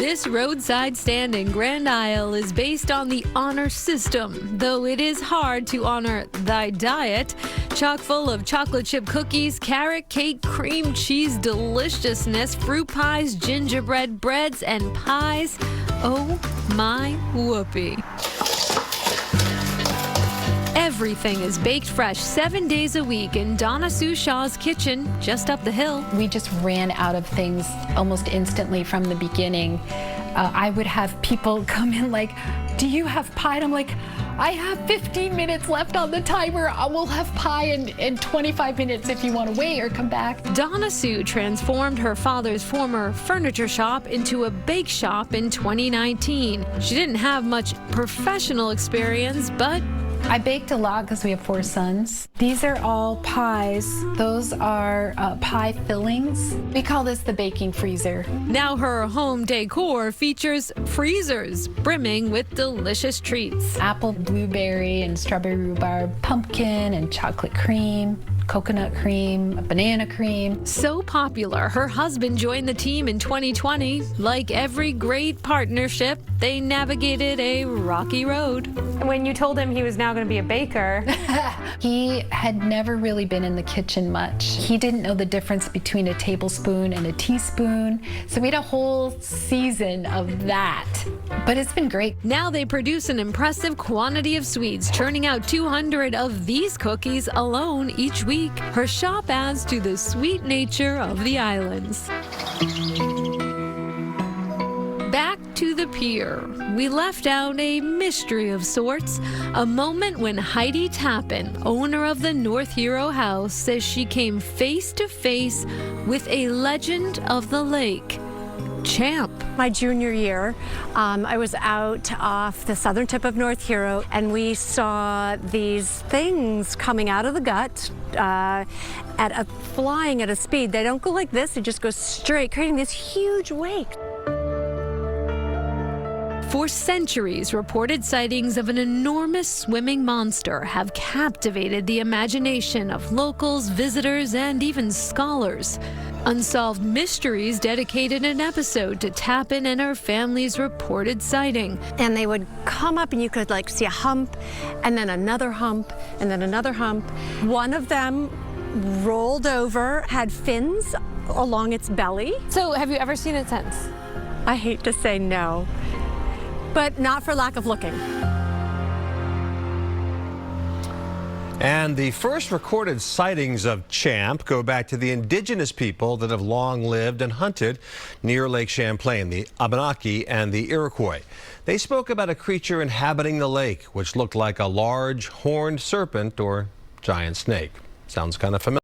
This roadside stand in Grand Isle is based on the honor system, though it is hard to honor thy diet. Chock full of chocolate chip cookies, carrot cake, cream cheese deliciousness, fruit pies, gingerbread breads, and pies. Oh my whoopee. Everything is baked fresh 7 days a week in Donna Sue Shaw's kitchen just up the hill. We just ran out of things almost instantly from the beginning. I would have people come in like, do you have pie? And I'm like, I have 15 minutes left on the timer. I will have pie in 25 minutes if you want to wait or come back. Donna Sue transformed her father's former furniture shop into a bake shop in 2019. She didn't have much professional experience, but I baked a lot because we have 4 sons. These are all pies. Those are pie fillings. We call this the baking freezer. Now her home decor features freezers brimming with delicious treats. Apple, blueberry, and strawberry rhubarb, pumpkin and chocolate cream, coconut cream, banana cream. So popular, her husband joined the team in 2020. Like every great partnership, they navigated a rocky road. When you told him he was now going to be a baker, he had never really been in the kitchen much. He didn't know the difference between a tablespoon and a teaspoon. So we had a whole season of that. But it's been great. Now they produce an impressive quantity of sweets, churning out 200 of these cookies alone each week. Her shop adds to the sweet nature of the islands. Back to the pier. We left out a mystery of sorts, a moment when Heidi Tappan, owner of the North Hero House, says she came face to face with a legend of the lake, Champ. my junior year, I was out off the southern tip of North Hero, and we saw these things coming out of the gut flying at a speed. They don't go like this, they just go straight, creating this huge wake. For centuries, reported sightings of an enormous swimming monster have captivated the imagination of locals, visitors, and even scholars. Unsolved Mysteries dedicated an episode to Tappan and her family's reported sighting. And they would come up and you could like see a hump, and then another hump, and then another hump. One of them rolled over, had fins along its belly. So have you ever seen it since? I hate to say no, but not for lack of looking. And the first recorded sightings of Champ go back to the indigenous people that have long lived and hunted near Lake Champlain, the Abenaki and the Iroquois. They spoke about a creature inhabiting the lake, which looked like a large horned serpent or giant snake. Sounds kind of familiar.